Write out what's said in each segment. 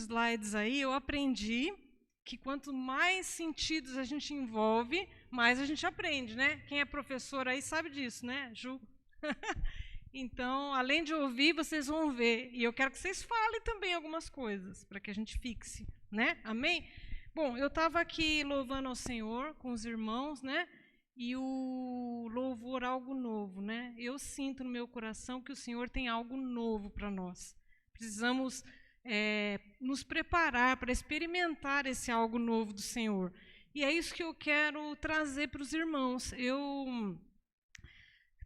slides aí, eu aprendi que quanto mais sentidos a gente envolve, mais a gente aprende, né? Quem é professor aí sabe disso, né, Ju? Então, além de ouvir, vocês vão ver. E eu quero que vocês falem também algumas coisas, para que a gente fixe, né? Amém? Bom, eu estava aqui louvando ao Senhor com os irmãos, né? E o louvor algo novo, né? Eu sinto no meu coração que o Senhor tem algo novo para nós. Precisamos nos preparar para experimentar esse algo novo do Senhor. E é isso que eu quero trazer para os irmãos. Eu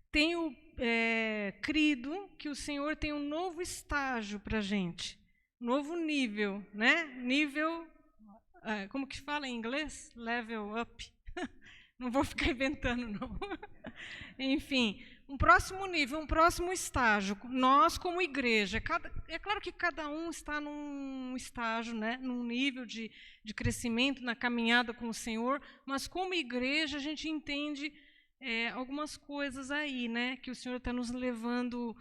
tenho crido que o Senhor tem um novo estágio para a gente, novo nível, né? Nível, como que fala em inglês? Level up. Não vou ficar inventando, não. Enfim, um próximo nível, um próximo estágio. Nós, como igreja, é claro que cada um está num estágio, né? Num nível de crescimento na caminhada com o Senhor, mas como igreja a gente entende algumas coisas aí, né, que o Senhor está nos levando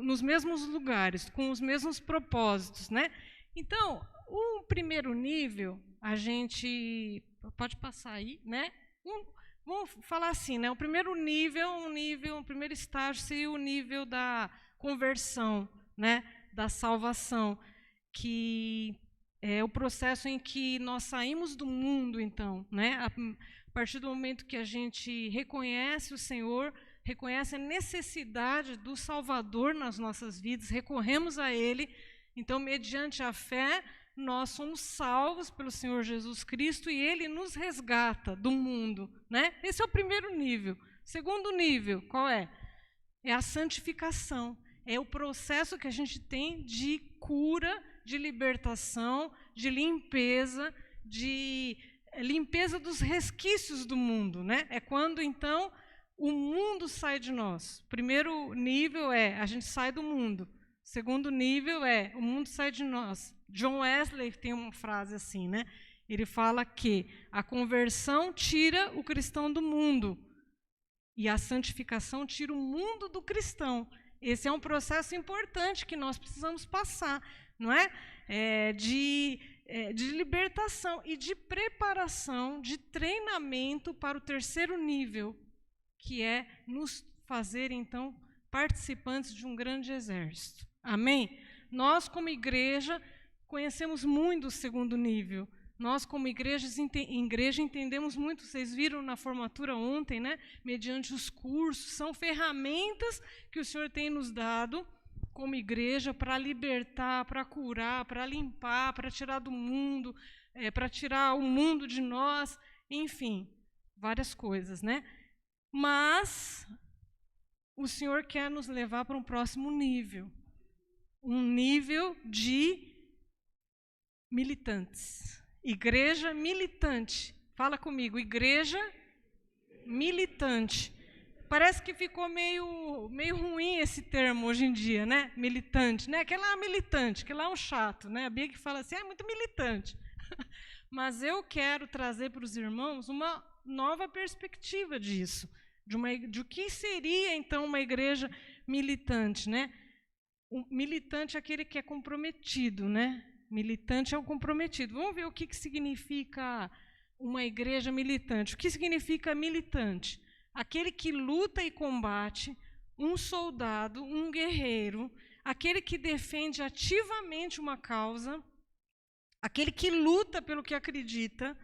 nos mesmos lugares, com os mesmos propósitos, né? Então, o primeiro nível, a gente pode passar aí, né? Vamos falar assim, né? O primeiro nível, o primeiro estágio seria o nível da conversão, né? Da salvação, que é o processo em que nós saímos do mundo, então, né? A partir do momento que a gente reconhece o Senhor, reconhece a necessidade do Salvador nas nossas vidas, recorremos a Ele, então, mediante a fé, nós somos salvos pelo Senhor Jesus Cristo e Ele nos resgata do mundo, né? Esse é o primeiro nível. Segundo nível, qual é? É a santificação. É o processo que a gente tem de cura, de libertação, de limpeza dos resquícios do mundo, né? É quando, então, o mundo sai de nós. Primeiro nível a gente sai do mundo. Segundo nível o mundo sai de nós. John Wesley tem uma frase assim, né? Ele fala que a conversão tira o cristão do mundo e a santificação tira o mundo do cristão. Esse é um processo importante que nós precisamos passar, não é? De libertação e de preparação, de treinamento para o terceiro nível, que é nos fazer, então, participantes de um grande exército. Amém? Nós, como igreja, conhecemos muito o segundo nível. Nós, como igreja, entendemos muito, vocês viram na formatura ontem, né? Mediante os cursos, são ferramentas que o Senhor tem nos dado como igreja para libertar, para curar, para limpar, para tirar do mundo, para tirar o mundo de nós, enfim, várias coisas, né? Mas o Senhor quer nos levar para um próximo nível, um nível de militantes. Igreja militante. Fala comigo, igreja militante. Parece que ficou meio ruim esse termo hoje em dia, né? Militante, né? Aquele lá é militante, aquele lá é um chato, né? A Bia que fala assim, é muito militante. Mas eu quero trazer para os irmãos uma nova perspectiva disso, de o que seria, então, uma igreja militante, né? O militante é aquele que é comprometido, né? Militante é o comprometido. Vamos ver o que significa uma igreja militante. O que significa militante? Aquele que luta e combate, um soldado, um guerreiro, aquele que defende ativamente uma causa, aquele que luta pelo que acredita,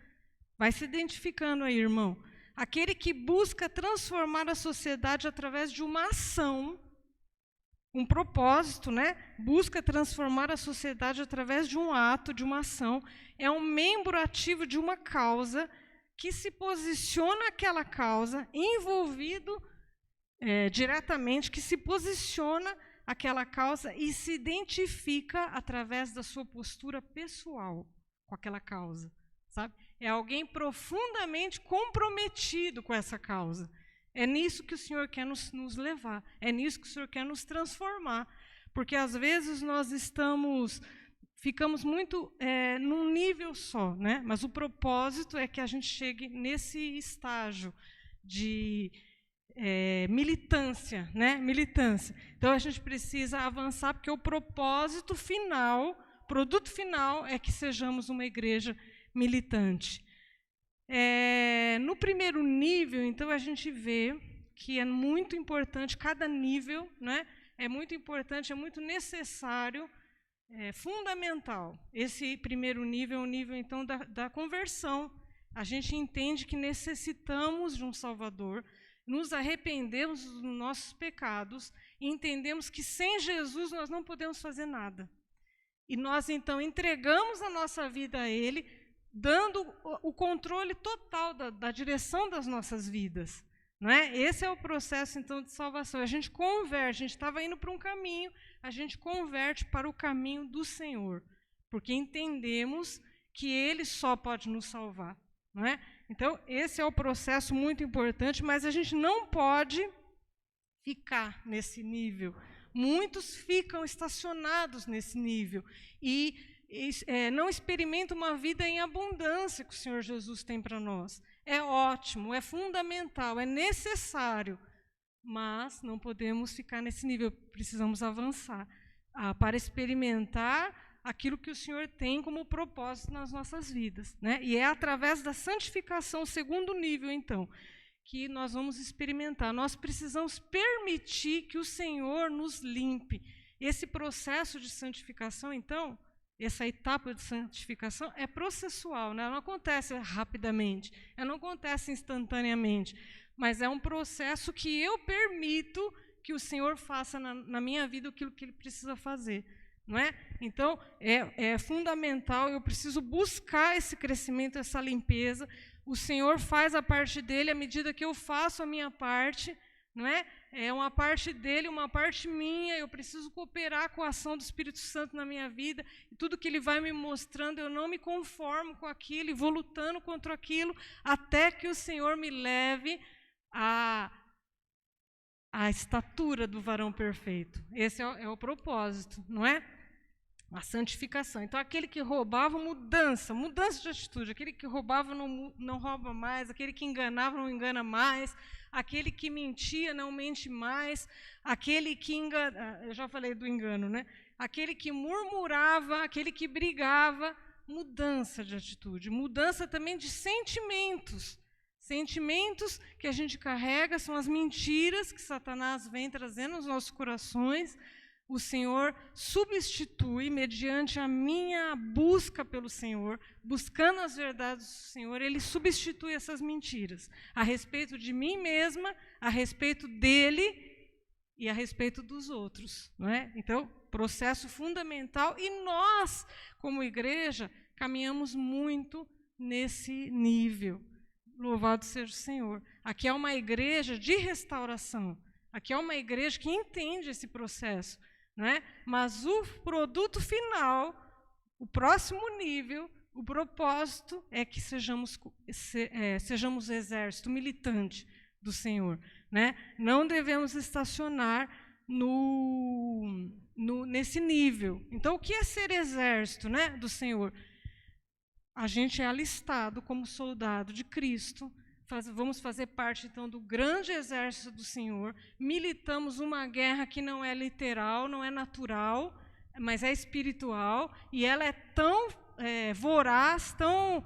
vai se identificando aí, irmão. Aquele que busca transformar a sociedade através de uma ação, um propósito, né? Busca transformar a sociedade através de um ato, de uma ação. É um membro ativo de uma causa que se posiciona aquela causa, envolvido diretamente, que se posiciona aquela causa e se identifica através da sua postura pessoal com aquela causa, sabe? É alguém profundamente comprometido com essa causa. É nisso que o Senhor quer nos levar, é nisso que o Senhor quer nos transformar, porque às vezes nós ficamos muito num nível só, né? Mas o propósito é que a gente chegue nesse estágio de militância, né? Militância. Então a gente precisa avançar, porque o propósito final, produto final é que sejamos uma igreja militante. No primeiro nível, então, a gente vê que é muito importante, cada nível, né, é muito importante, é muito necessário, fundamental. Esse primeiro nível é o nível, então, da conversão. A gente entende que necessitamos de um Salvador, nos arrependemos dos nossos pecados e entendemos que sem Jesus nós não podemos fazer nada. E nós, então, entregamos a nossa vida a Ele, dando o controle total da direção das nossas vidas. Não é? Esse é o processo, então, de salvação. A gente converte, a gente estava indo para um caminho, a gente converte para o caminho do Senhor, porque entendemos que Ele só pode nos salvar. Não é? Então, esse é o processo muito importante, mas a gente não pode ficar nesse nível. Muitos ficam estacionados nesse nível e não experimentam uma vida em abundância que o Senhor Jesus tem para nós. É ótimo, é fundamental, é necessário, mas não podemos ficar nesse nível, precisamos avançar para experimentar aquilo que o Senhor tem como propósito nas nossas vidas, né? E é através da santificação, segundo nível, então, que nós vamos experimentar. Nós precisamos permitir que o Senhor nos limpe. Esse processo de santificação, então, essa etapa de santificação é processual, né? Ela não acontece rapidamente, ela não acontece instantaneamente, mas é um processo que eu permito que o Senhor faça na minha vida aquilo que Ele precisa fazer. Não é? Então, é fundamental, eu preciso buscar esse crescimento, essa limpeza. O Senhor faz a parte dele à medida que eu faço a minha parte, não é? É uma parte dele, uma parte minha, eu preciso cooperar com a ação do Espírito Santo na minha vida, e tudo que ele vai me mostrando, eu não me conformo com aquilo, e vou lutando contra aquilo, até que o Senhor me leve à estatura do varão perfeito. Esse é o propósito, não é? A santificação. Então, aquele que roubava, mudança de atitude. Aquele que roubava não rouba mais, aquele que enganava não engana mais, aquele que mentia não mente mais, aquele que eu já falei do engano, né? Aquele que murmurava, aquele que brigava, mudança de atitude, mudança também de sentimentos. Sentimentos que a gente carrega são as mentiras que Satanás vem trazendo aos nossos corações. O Senhor substitui, mediante a minha busca pelo Senhor, buscando as verdades do Senhor, Ele substitui essas mentiras a respeito de mim mesma, a respeito dEle e a respeito dos outros. Não é? Então, processo fundamental, e nós, como igreja, caminhamos muito nesse nível. Louvado seja o Senhor. Aqui é uma igreja de restauração, aqui é uma igreja que entende esse processo. Não é? Mas o produto final, o próximo nível, o propósito é que sejamos exército militante do Senhor. Né? Não devemos estacionar nesse nível. Então, o que é ser exército, né, do Senhor? A gente é alistado como soldado de Cristo. Vamos fazer parte, então, do grande exército do Senhor. Militamos uma guerra que não é literal, não é natural, mas é espiritual. E ela é tão voraz, tão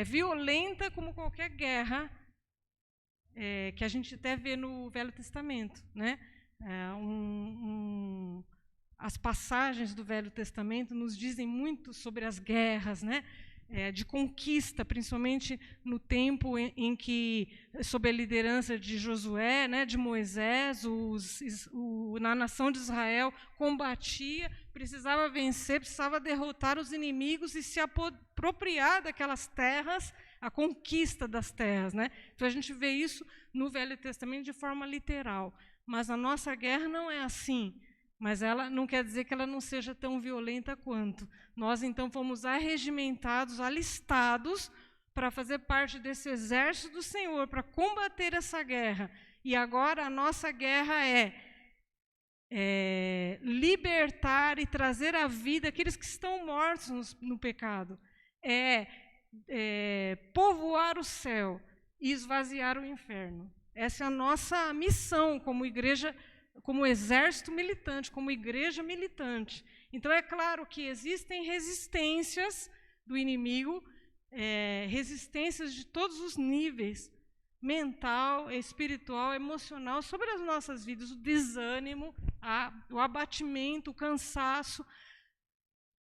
violenta como qualquer guerra que a gente até vê no Velho Testamento. Né? As passagens do Velho Testamento nos dizem muito sobre as guerras, né? De conquista, principalmente no tempo em que, sob a liderança de Josué, né, de Moisés, na nação de Israel combatia, precisava vencer, precisava derrotar os inimigos e se apropriar daquelas terras, a conquista das terras. Né? Então, a gente vê isso no Velho Testamento de forma literal. Mas a nossa guerra não é assim. Mas ela não quer dizer que ela não seja tão violenta quanto. Nós, então, fomos arregimentados, alistados, para fazer parte desse exército do Senhor, para combater essa guerra. E agora a nossa guerra é libertar e trazer à vida aqueles que estão mortos no pecado. Povoar o céu e esvaziar o inferno. Essa é a nossa missão como igreja, como exército militante, como igreja militante. Então, é claro que existem resistências do inimigo, resistências de todos os níveis, mental, espiritual, emocional, sobre as nossas vidas, o desânimo, o abatimento, o cansaço,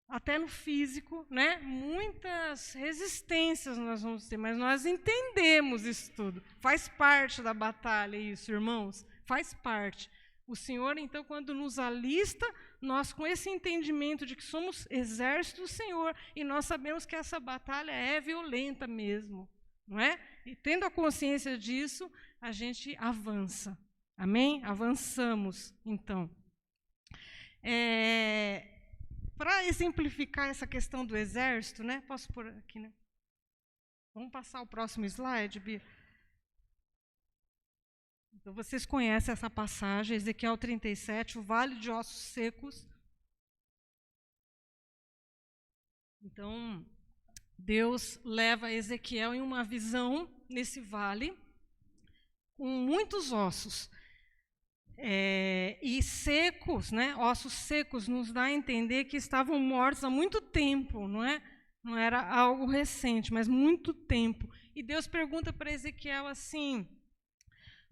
até no físico, né? Muitas resistências nós vamos ter, mas nós entendemos isso tudo. Faz parte da batalha isso, irmãos, faz parte. O Senhor, então, quando nos alista, nós com esse entendimento de que somos exército do Senhor, e nós sabemos que essa batalha é violenta mesmo, não é? E tendo a consciência disso, a gente avança. Amém? Avançamos, então. Para exemplificar essa questão do exército, né? Posso pôr aqui, né? Vamos passar o próximo slide, Bia? Então, vocês conhecem essa passagem, Ezequiel 37, o vale de ossos secos. Então, Deus leva Ezequiel em uma visão nesse vale, com muitos ossos. E secos, né? Ossos secos, nos dá a entender que estavam mortos há muito tempo, não é? Não era algo recente, mas muito tempo. E Deus pergunta para Ezequiel assim: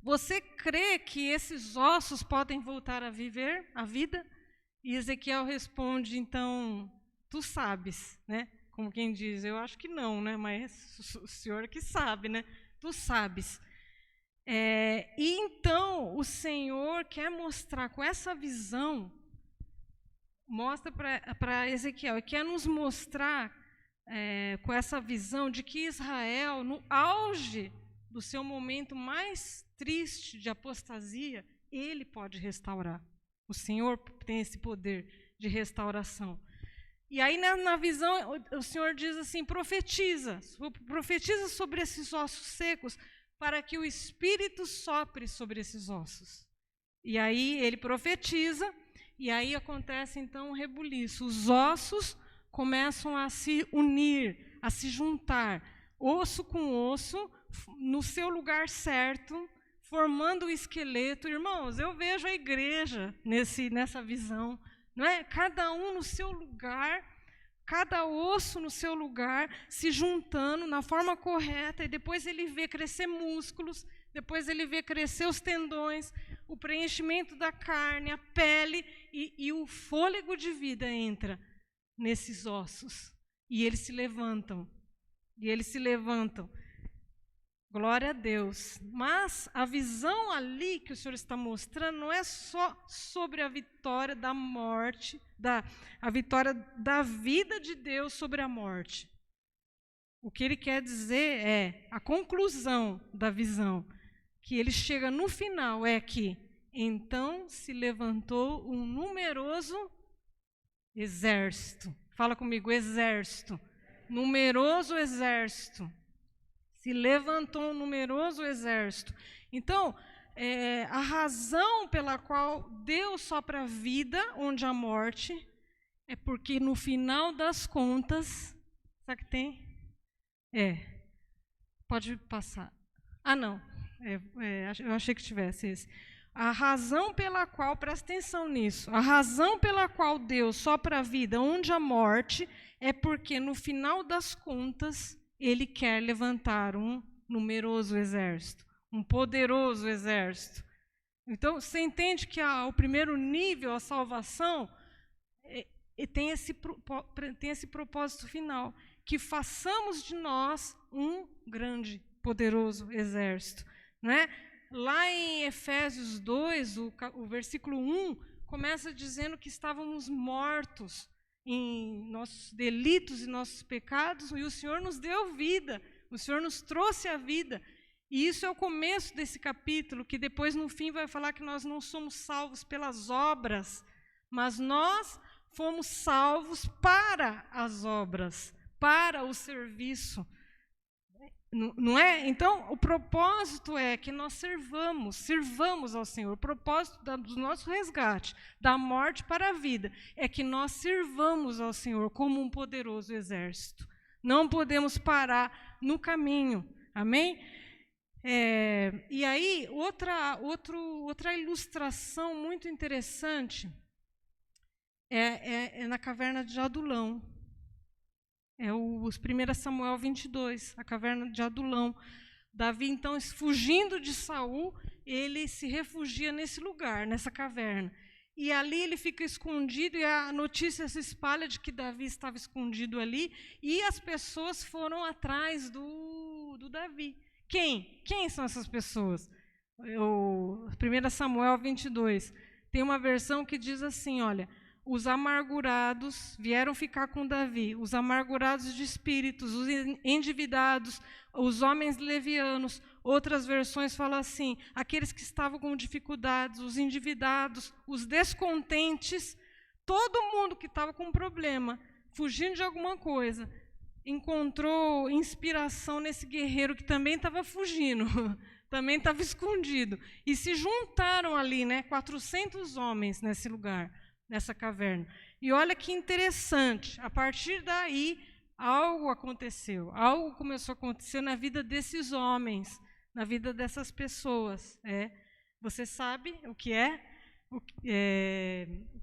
você crê que esses ossos podem voltar a viver a vida? E Ezequiel responde, então, tu sabes, né? Como quem diz, eu acho que não, né? Mas o Senhor que sabe, né? Tu sabes. E então o Senhor quer mostrar com essa visão, mostra para Ezequiel, e quer nos mostrar com essa visão de que Israel, no auge do seu momento mais triste de apostasia, ele pode restaurar. O Senhor tem esse poder de restauração. E aí na visão o Senhor diz assim, profetiza sobre esses ossos secos, para que o Espírito sopre sobre esses ossos. E aí ele profetiza, e aí acontece então um rebuliço. Os ossos começam a se unir, a se juntar, osso com osso, no seu lugar certo, formando o esqueleto. Irmãos, eu vejo a igreja nessa visão, não é? Cada um no seu lugar, cada osso no seu lugar, se juntando na forma correta, e depois ele vê crescer músculos, depois ele vê crescer os tendões, o preenchimento da carne, a pele, e o fôlego de vida entra nesses ossos. E eles se levantam. Glória a Deus. Mas a visão ali que o Senhor está mostrando não é só sobre a vitória da morte, a vitória da vida de Deus sobre a morte. O que ele quer dizer é a conclusão da visão, que ele chega no final, é que então se levantou um numeroso exército. Fala comigo, exército. Numeroso exército. Se levantou um numeroso exército. Então, a razão pela qual Deus sopra a vida onde há morte é porque no final das contas, sabe o que tem? Pode passar. Ah, não. Eu achei que tivesse esse. A razão pela qual, presta atenção nisso, a razão pela qual Deus sopra a vida onde há morte é porque no final das contas ele quer levantar um numeroso exército, um poderoso exército. Então, você entende que o primeiro nível, a salvação, tem esse propósito final, que façamos de nós um grande, poderoso exército. Não é? Lá em Efésios 2, o versículo 1, começa dizendo que estávamos mortos em nossos delitos e nossos pecados, e o Senhor nos deu vida, o Senhor nos trouxe a vida. E isso é o começo desse capítulo, que depois no fim vai falar que nós não somos salvos pelas obras, mas nós fomos salvos para as obras, para o serviço. Não é? Então, o propósito é que nós sirvamos ao Senhor. O propósito do nosso resgate, da morte para a vida, é que nós sirvamos ao Senhor como um poderoso exército. Não podemos parar no caminho. Amém? E aí, outra ilustração muito interessante é na caverna de Adulão. É os 1 Samuel 22, a caverna de Adulão. Davi, então, fugindo de Saul, ele se refugia nesse lugar, nessa caverna. E ali ele fica escondido, e a notícia se espalha de que Davi estava escondido ali, e as pessoas foram atrás do Davi. Quem? Quem são essas pessoas? 1 Samuel 22. Tem uma versão que diz assim, olha, os amargurados vieram ficar com Davi, os amargurados de espíritos, os endividados, os homens levianos. Outras versões falam assim, aqueles que estavam com dificuldades, os endividados, os descontentes, todo mundo que estava com problema, fugindo de alguma coisa, encontrou inspiração nesse guerreiro que também estava fugindo, também estava escondido. E se juntaram ali, 400 homens nesse lugar, nessa caverna. E olha que interessante, a partir daí, algo aconteceu, algo começou a acontecer na vida desses homens, na vida dessas pessoas. Você sabe o que o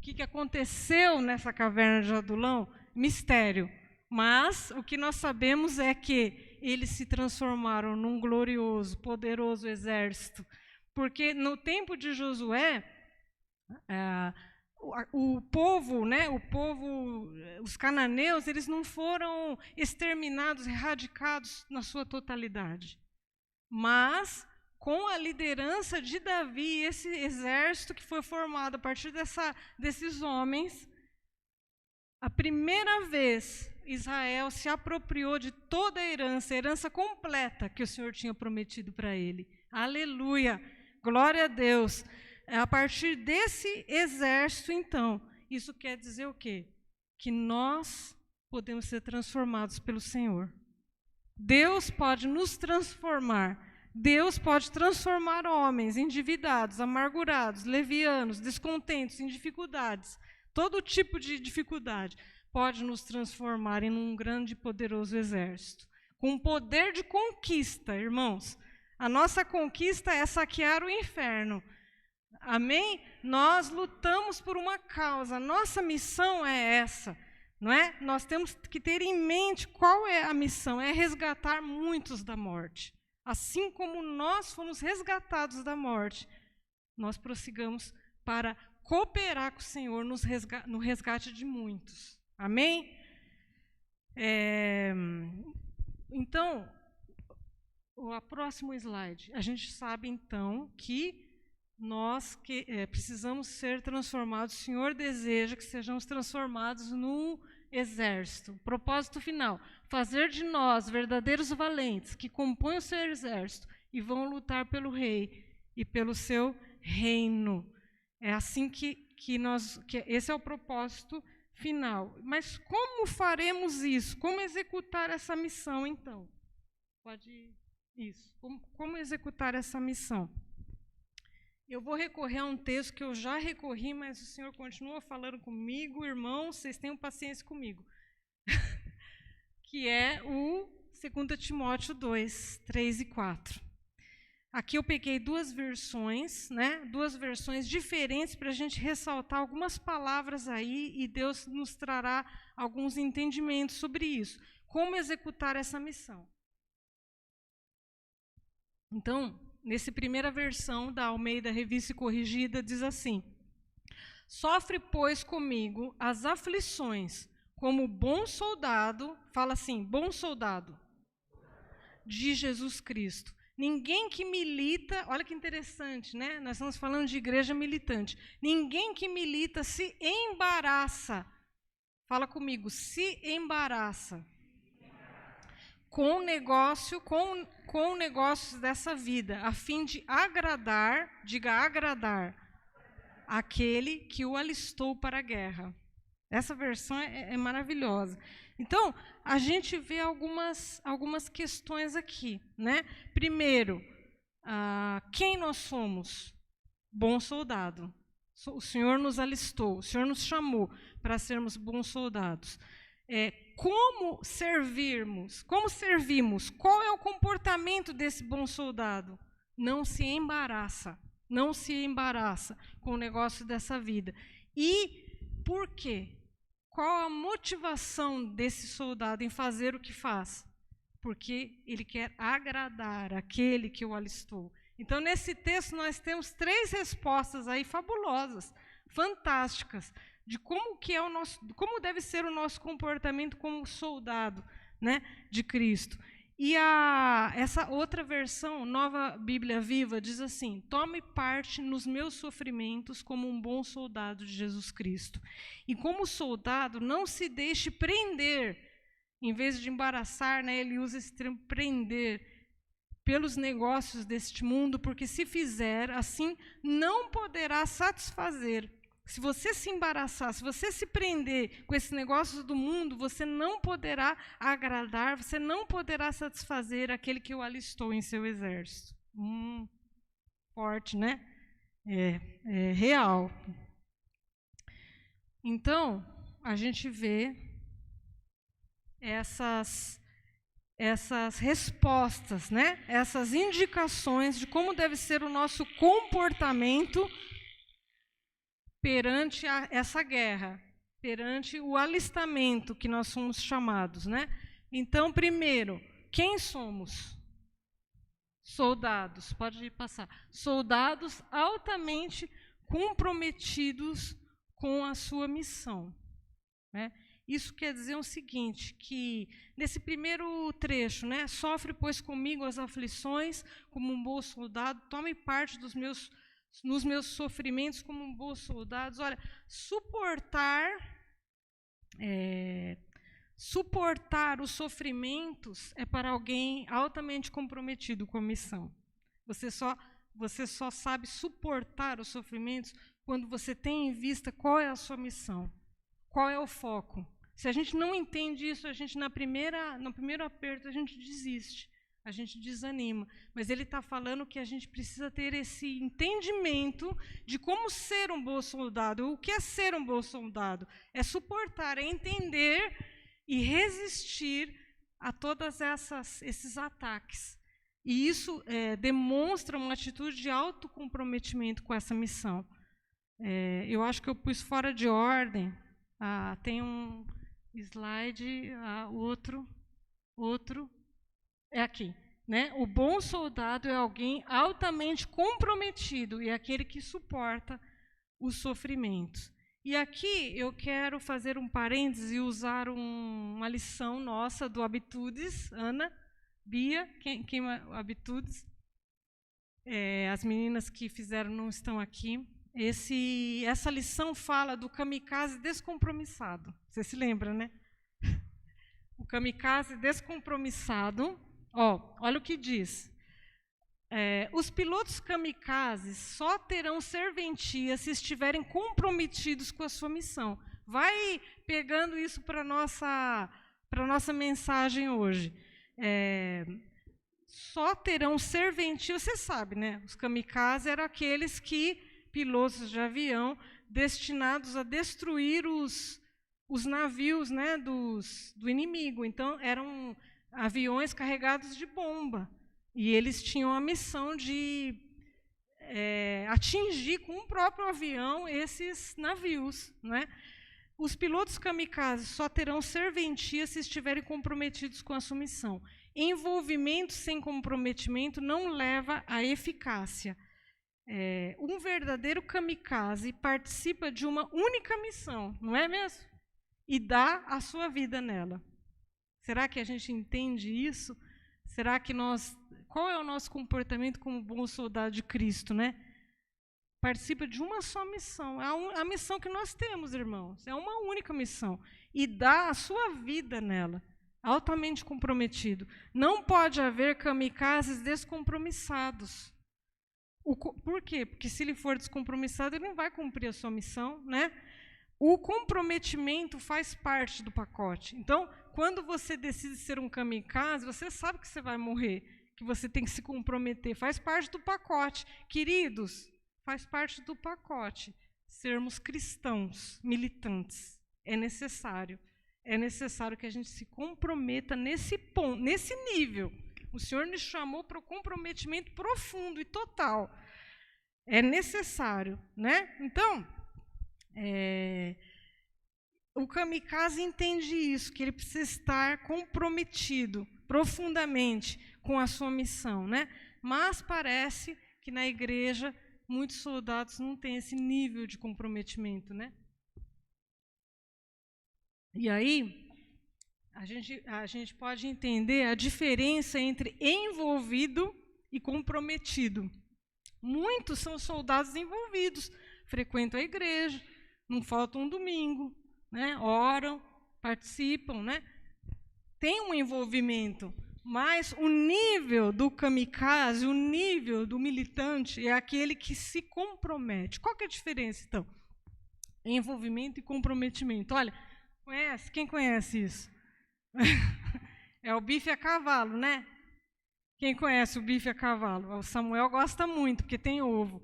que aconteceu nessa caverna de Adulão? Mistério. Mas o que nós sabemos é que eles se transformaram num glorioso, poderoso exército. Porque no tempo de Josué, o povo, os cananeus, eles não foram exterminados, erradicados na sua totalidade. Mas, com a liderança de Davi, esse exército que foi formado a partir desses homens, a primeira vez Israel se apropriou de toda a herança completa que o Senhor tinha prometido para ele. Aleluia! Glória a Deus! A partir desse exército, então, isso quer dizer o quê? Que nós podemos ser transformados pelo Senhor. Deus pode nos transformar. Deus pode transformar homens endividados, amargurados, levianos, descontentes, em dificuldades. Todo tipo de dificuldade pode nos transformar em um grande e poderoso exército. Com poder de conquista, irmãos. A nossa conquista é saquear o inferno. Amém? Nós lutamos por uma causa, nossa missão é essa, não é? Nós temos que ter em mente qual é a missão, é resgatar muitos da morte. Assim como nós fomos resgatados da morte, nós prossigamos para cooperar com o Senhor no resgate de muitos. Amém? Então, o próximo slide. A gente sabe, então, que nós precisamos ser transformados. O Senhor deseja que sejamos transformados num exército. Propósito final: fazer de nós verdadeiros valentes que compõem o seu exército e vão lutar pelo rei e pelo seu reino. É assim que esse é o propósito final. Mas como faremos isso? Como executar essa missão, então? Como executar essa missão? Eu vou recorrer a um texto que eu já recorri, mas o Senhor continua falando comigo. Irmãos, vocês tenham paciência comigo. Que é o 2 Timóteo 2, 3 e 4. Aqui eu peguei duas versões, duas versões diferentes para a gente ressaltar algumas palavras aí, e Deus nos trará alguns entendimentos sobre isso. Como executar essa missão? Então, nessa primeira versão da Almeida Revista e Corrigida, diz assim: sofre, pois, comigo as aflições, como bom soldado, fala assim, bom soldado de Jesus Cristo. Ninguém que milita, olha que interessante, nós estamos falando de igreja militante. Ninguém que milita se embaraça, fala comigo, se embaraça com negócios dessa vida, a fim de agradar, diga agradar, aquele que o alistou para a guerra. Essa versão é maravilhosa. Então, a gente vê algumas questões aqui, Primeiro, quem nós somos? Bom soldado. O Senhor nos alistou, o Senhor nos chamou para sermos bons soldados. Como servirmos? Como servimos? Qual é o comportamento desse bom soldado? Não se embaraça com o negócio dessa vida. E por quê? Qual a motivação desse soldado em fazer o que faz? Porque ele quer agradar aquele que o alistou. Então, nesse texto, nós temos 3 respostas aí fabulosas, fantásticas, de como deve ser o nosso comportamento como soldado, né, de Cristo. E essa outra versão, Nova Bíblia Viva, diz assim: tome parte nos meus sofrimentos como um bom soldado de Jesus Cristo. E como soldado, não se deixe prender, em vez de embaraçar, né, ele usa esse termo prender, pelos negócios deste mundo, porque se fizer assim, não poderá satisfazer. Se você se embaraçar, se você se prender com esses negócios do mundo, você não poderá agradar, você não poderá satisfazer aquele que o alistou em seu exército. Forte, né? É real. Então, a gente vê essas respostas, né? Essas indicações de como deve ser o nosso comportamento perante essa guerra, perante o alistamento que nós somos chamados, né? Então, primeiro, quem somos? Soldados, pode passar. Soldados altamente comprometidos com a sua missão, né? Isso quer dizer o seguinte, que nesse primeiro trecho, né, sofre, pois, comigo as aflições como um bom soldado, tome parte nos meus sofrimentos como um bom soldado. Olha, suportar os sofrimentos é para alguém altamente comprometido com a missão. Você só sabe suportar os sofrimentos quando você tem em vista qual é a sua missão, qual é o foco. Se a gente não entende isso, a gente no primeiro aperto a gente desiste, a gente desanima. Mas ele está falando que a gente precisa ter esse entendimento de como ser um bom soldado. O que é ser um bom soldado? É suportar, é entender e resistir a todos esses ataques. E isso demonstra uma atitude de autocomprometimento com essa missão. Eu acho que eu pus fora de ordem. Tem um slide, outro, é aqui, né? O bom soldado é alguém altamente comprometido e é aquele que suporta os sofrimentos. E aqui eu quero fazer um parêntese e usar uma lição nossa do Habitudes. Ana, Bia, quem Habitudes? As meninas que fizeram não estão aqui. Essa lição fala do kamikaze descompromissado. Você se lembra, né? O kamikaze descompromissado. Olha o que diz. Os pilotos kamikazes só terão serventia se estiverem comprometidos com a sua missão. Vai pegando isso para a nossa mensagem hoje. Só terão serventia, você sabe, né? Os kamikazes eram aqueles pilotos de avião destinados a destruir os navios, né, do inimigo. Então, eram aviões carregados de bomba. E eles tinham a missão de atingir com o próprio avião esses navios, né? Os pilotos kamikazes só terão serventia se estiverem comprometidos com a sua missão. Envolvimento sem comprometimento não leva à eficácia. Um verdadeiro kamikaze participa de uma única missão, não é mesmo? E dá a sua vida nela. Será que a gente entende isso? Será que qual é o nosso comportamento como bom soldado de Cristo, né? Participa de uma só missão. A missão que nós temos, irmãos, é uma única missão. E dá a sua vida nela, altamente comprometido. Não pode haver kamikazes descompromissados. Por quê? Porque se ele for descompromissado, ele não vai cumprir a sua missão, né? O comprometimento faz parte do pacote. Então, quando você decide ser um kamikaze, você sabe que você vai morrer, que você tem que se comprometer. Faz parte do pacote. Queridos, faz parte do pacote sermos cristãos, militantes. É necessário que a gente se comprometa nesse ponto, nesse nível. O Senhor nos chamou para o comprometimento profundo e total. É necessário, né? Então, o kamikaze entende isso, que ele precisa estar comprometido profundamente com a sua missão, né? Mas parece que na igreja muitos soldados não têm esse nível de comprometimento, né? E aí a gente pode entender a diferença entre envolvido e comprometido. Muitos são soldados envolvidos, frequentam a igreja, não faltam um domingo, né? Oram, participam, né? Tem um envolvimento, mas o nível do kamikaze, o nível do militante é aquele que se compromete. Qual que é a diferença, então? Envolvimento e comprometimento. Olha, conhece? Quem conhece isso? É o bife a cavalo, né? Quem conhece o bife a cavalo? O Samuel gosta muito, porque tem ovo.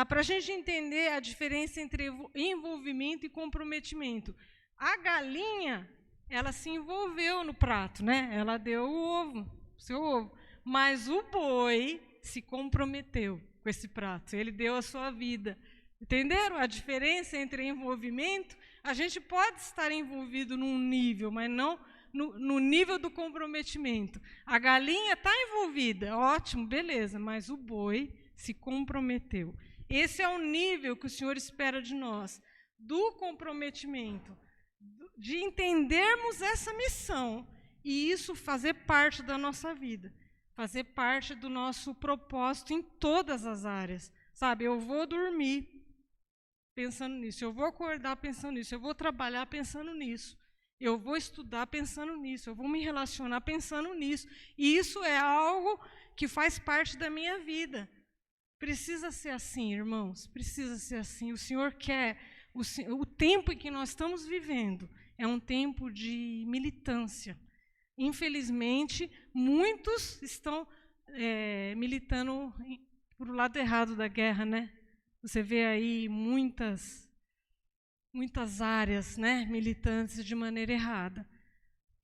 Para a gente entender a diferença entre envolvimento e comprometimento. A galinha, ela se envolveu no prato, né? Ela deu o ovo, seu ovo. Mas o boi se comprometeu com esse prato. Ele deu a sua vida. Entenderam a diferença entre envolvimento? A gente pode estar envolvido num nível, mas não no nível do comprometimento. A galinha está envolvida, ótimo, beleza, mas o boi se comprometeu. Esse é o nível que o Senhor espera de nós, do comprometimento, de entendermos essa missão e isso fazer parte da nossa vida, fazer parte do nosso propósito em todas as áreas. Sabe, eu vou dormir pensando nisso, eu vou acordar pensando nisso, eu vou trabalhar pensando nisso. Eu vou estudar pensando nisso, eu vou me relacionar pensando nisso. E isso é algo que faz parte da minha vida. Precisa ser assim, irmãos, precisa ser assim. O Senhor quer, o tempo em que nós estamos vivendo é um tempo de militância. Infelizmente, muitos estão militando para o lado errado da guerra, né? Você vê aí muitas áreas, né, militantes de maneira errada.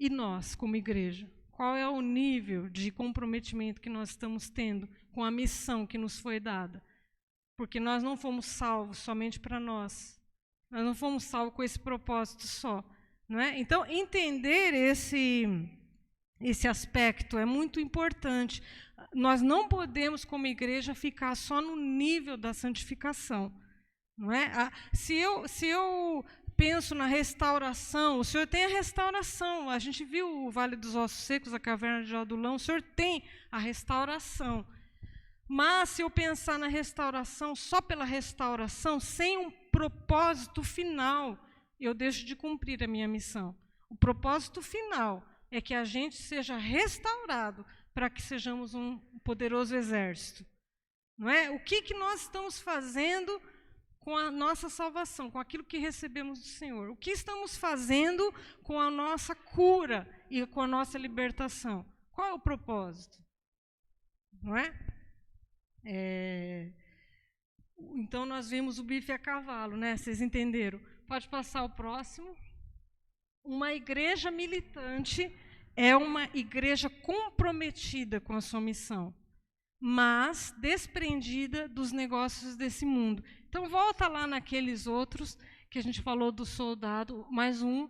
E nós, como igreja, qual é o nível de comprometimento que nós estamos tendo com a missão que nos foi dada? Porque nós não fomos salvos somente para nós. Nós não fomos salvos com esse propósito só, não é? Então, entender esse aspecto é muito importante. Nós não podemos, como igreja, ficar só no nível da santificação. Não é? Se eu penso na restauração, o Senhor tem a restauração. A gente viu o Vale dos Ossos Secos, a Caverna de Adulão, o Senhor tem a restauração. Mas se eu pensar na restauração só pela restauração, sem um propósito final, eu deixo de cumprir a minha missão. O propósito final é que a gente seja restaurado para que sejamos um poderoso exército. Não é? O que nós estamos fazendo com a nossa salvação, com aquilo que recebemos do Senhor? O que estamos fazendo com a nossa cura e com a nossa libertação? Qual é o propósito? Não é? Então, nós vimos o bife a cavalo, né? Vocês entenderam? Pode passar o próximo. Uma igreja militante é uma igreja comprometida com a sua missão, mas desprendida dos negócios desse mundo. Então, volta lá naqueles outros que a gente falou do soldado, mais um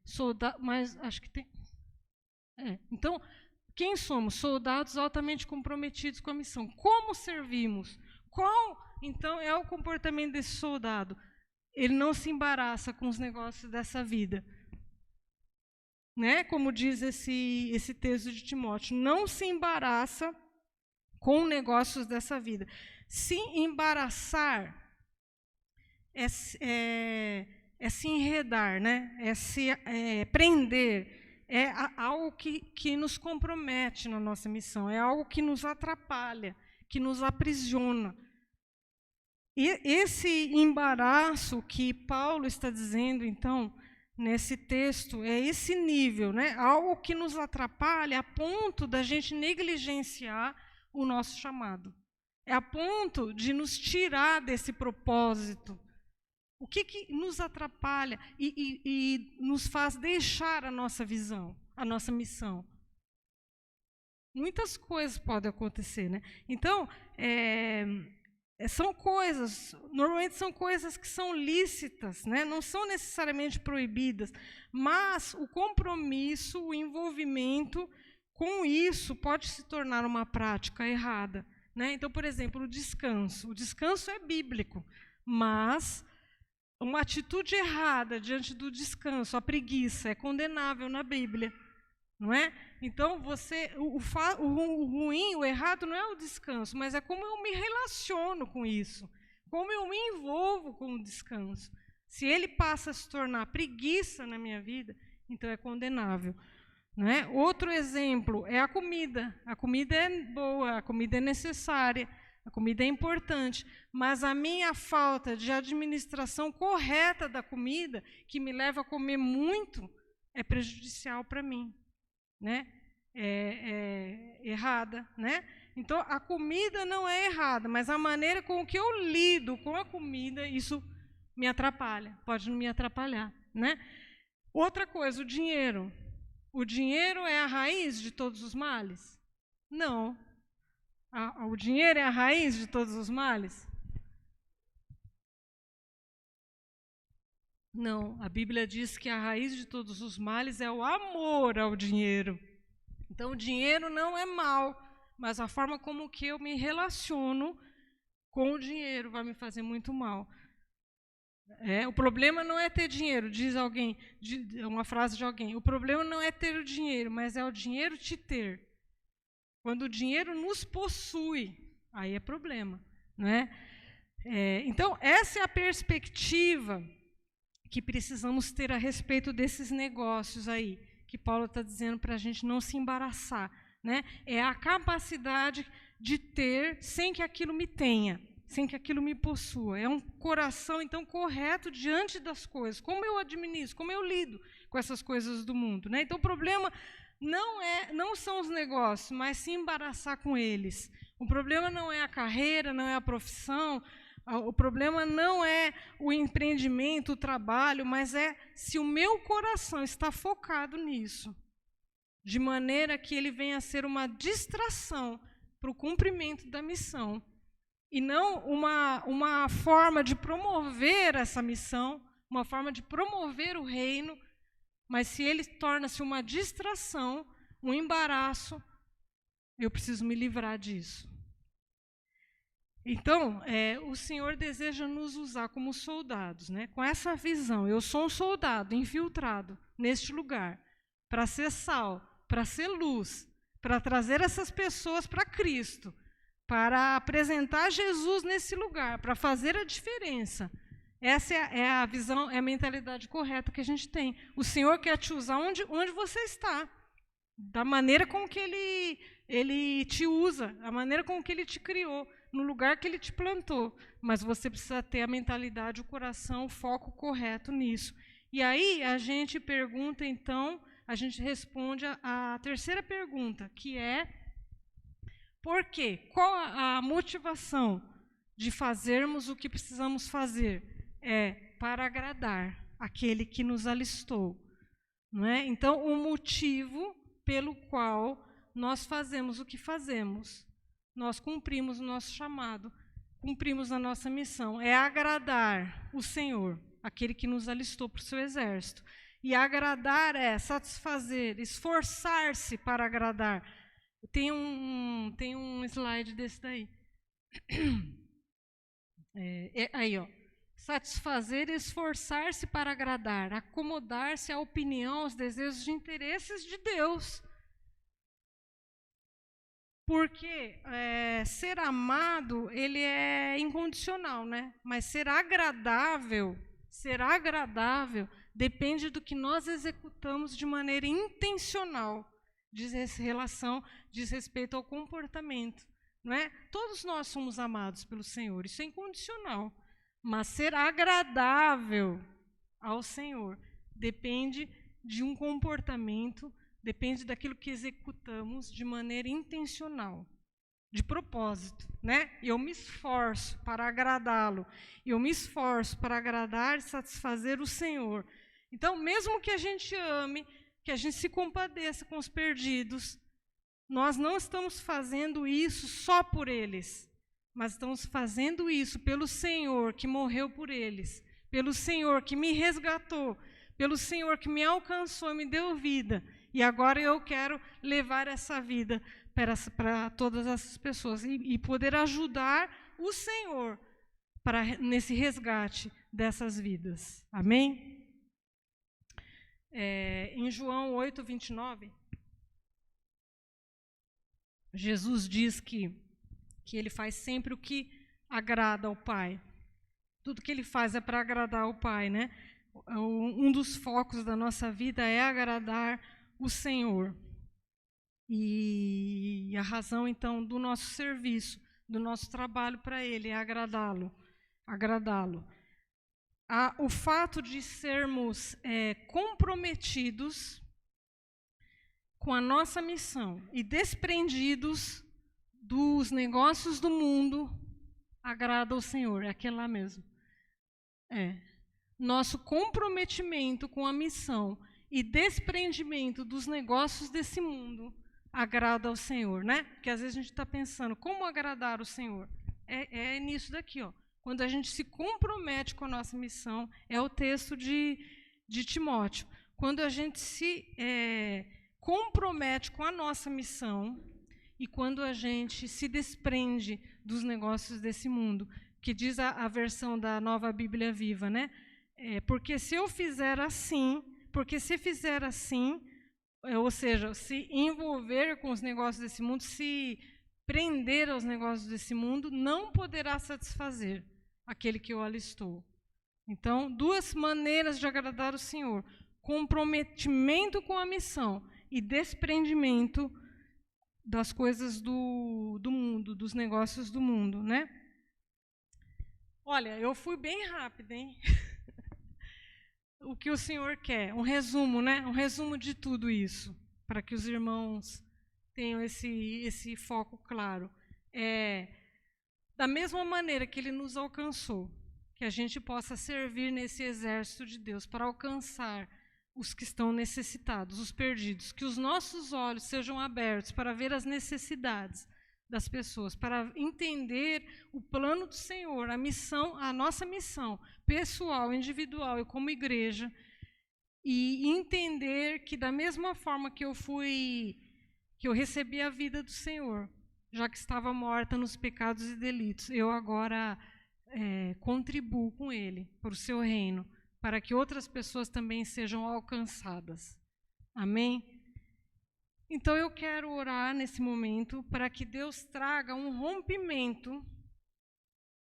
soldado, mas acho que tem. Então, quem somos? Soldados altamente comprometidos com a missão. Como servimos? Qual, então, é o comportamento desse soldado? Ele não se embaraça com os negócios dessa vida. Né? Como diz esse texto de Timóteo, não se embaraça com negócios dessa vida. Se embaraçar é se enredar, né? É se prender, é algo que nos compromete na nossa missão, é algo que nos atrapalha, que nos aprisiona. E esse embaraço que Paulo está dizendo, então, nesse texto, é esse nível, né? Algo que nos atrapalha a ponto da gente negligenciar o nosso chamado. É a ponto de nos tirar desse propósito. O que nos atrapalha e nos faz deixar a nossa visão, a nossa missão? Muitas coisas podem acontecer, né? Então, Normalmente são coisas que são lícitas, né? Não são necessariamente proibidas, mas o compromisso, o envolvimento com isso pode se tornar uma prática errada, né? Então, por exemplo, o descanso é bíblico, mas uma atitude errada diante do descanso, a preguiça, é condenável na Bíblia, não é? Então, o ruim, o errado não é o descanso, mas é como eu me relaciono com isso, como eu me envolvo com o descanso. Se ele passa a se tornar preguiça na minha vida, então é condenável. Não é? Outro exemplo é a comida. A comida é boa, a comida é necessária, a comida é importante, mas a minha falta de administração correta da comida, que me leva a comer muito, é prejudicial para mim. Né? É errada, né? Então a comida não é errada, mas a maneira com que eu lido com a comida, isso me atrapalha, pode me atrapalhar, né? Outra coisa, o dinheiro. O dinheiro é a raiz de todos os males? Não. O dinheiro é a raiz de todos os males? Não, a Bíblia diz que a raiz de todos os males é o amor ao dinheiro. Então, o dinheiro não é mal, mas a forma como que eu me relaciono com o dinheiro vai me fazer muito mal. O problema não é ter dinheiro, diz alguém, uma frase de alguém. O problema não é ter o dinheiro, mas é o dinheiro te ter. Quando o dinheiro nos possui, aí é problema, não é? Então, essa é a perspectiva que precisamos ter a respeito desses negócios aí, que Paulo está dizendo para a gente não se embaraçar, né? É a capacidade de ter sem que aquilo me tenha, sem que aquilo me possua. É um coração, então, correto diante das coisas. Como eu administro, como eu lido com essas coisas do mundo, né? Então, o problema não são os negócios, mas se embaraçar com eles. O problema não é a carreira, não é a profissão, o problema não é o empreendimento, o trabalho, mas é se o meu coração está focado nisso, de maneira que ele venha a ser uma distração para o cumprimento da missão, e não uma forma de promover essa missão, uma forma de promover o reino, mas se ele torna-se uma distração, um embaraço, eu preciso me livrar disso. Então, o Senhor deseja nos usar como soldados, né? Com essa visão. Eu sou um soldado infiltrado neste lugar, para ser sal, para ser luz, para trazer essas pessoas para Cristo, para apresentar Jesus nesse lugar, para fazer a diferença. Essa é a visão, é a mentalidade correta que a gente tem. O Senhor quer te usar onde você está, da maneira com que Ele te usa, a maneira com que Ele te criou, no lugar que Ele te plantou. Mas você precisa ter a mentalidade, o coração, o foco correto nisso. E aí a gente pergunta, então, a gente responde a terceira pergunta, que é: por quê? Qual a motivação de fazermos o que precisamos fazer? É para agradar aquele que nos alistou, não é? Então, o motivo pelo qual nós fazemos o que fazemos, nós cumprimos o nosso chamado, cumprimos a nossa missão, é agradar o Senhor, aquele que nos alistou para o seu exército. E agradar é satisfazer, esforçar-se para agradar. Tem um slide desse daí. Aí, ó. Satisfazer, esforçar-se para agradar, acomodar-se à opinião, aos desejos e interesses de Deus. Porque ser amado, ele é incondicional, né? Mas ser agradável depende do que nós executamos de maneira intencional, diz respeito ao comportamento, não é? Todos nós somos amados pelo Senhor, isso é incondicional. Mas ser agradável ao Senhor depende de um comportamento, depende daquilo que executamos de maneira intencional, de propósito, né? Eu me esforço para agradá-lo, eu me esforço para agradar e satisfazer o Senhor. Então, mesmo que a gente ame, que a gente se compadeça com os perdidos, nós não estamos fazendo isso só por eles. mas estamos fazendo isso pelo Senhor que morreu por eles, pelo Senhor que me resgatou, pelo Senhor que me alcançou e me deu vida. E agora eu quero levar essa vida para todas essas pessoas e poder ajudar o Senhor nesse resgate dessas vidas. Amém? Em João 8:29, Jesus diz que ele faz sempre o que agrada ao Pai. Tudo que ele faz é para agradar ao Pai, né? Um dos focos da nossa vida é agradar o Senhor. E a razão, então, do nosso serviço, do nosso trabalho para Ele é agradá-lo. O fato de sermos comprometidos com a nossa missão e desprendidos dos negócios do mundo agrada ao Senhor, é aquele lá mesmo. Nosso comprometimento com a missão e desprendimento dos negócios desse mundo agrada ao Senhor, né? Porque às vezes a gente está pensando, como agradar o Senhor? É nisso daqui, ó. Quando a gente se compromete com a nossa missão, é o texto de Timóteo. Quando a gente se compromete com a nossa missão e quando a gente se desprende dos negócios desse mundo, que diz a versão da Nova Bíblia Viva, né? Porque se fizer assim, ou seja, se envolver com os negócios desse mundo, se prender aos negócios desse mundo, não poderá satisfazer aquele que o alistou. Então, duas maneiras de agradar o Senhor: comprometimento com a missão e desprendimento das coisas do mundo, dos negócios do mundo, né? Olha, eu fui bem rápida, hein? O que o Senhor quer, um resumo, né? Um resumo de tudo isso, para que os irmãos tenham esse foco claro. Da mesma maneira que Ele nos alcançou, que a gente possa servir nesse exército de Deus para alcançar os que estão necessitados, os perdidos, que os nossos olhos sejam abertos para ver as necessidades das pessoas, para entender o plano do Senhor, a nossa missão pessoal, individual e como igreja, e entender que da mesma forma que eu recebi a vida do Senhor, já que estava morta nos pecados e delitos, eu agora contribuo com Ele para o seu reino, para que outras pessoas também sejam alcançadas. Amém? Então eu quero orar nesse momento para que Deus traga um rompimento,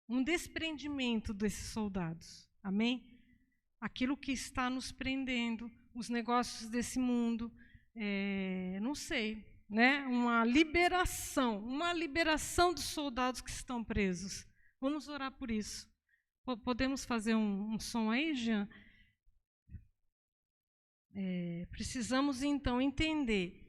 um desprendimento desses soldados. Amém? Aquilo que está nos prendendo, os negócios desse mundo, não sei, né? Uma liberação dos soldados que estão presos. Vamos orar por isso. Podemos fazer um som aí, Jean? Precisamos então entender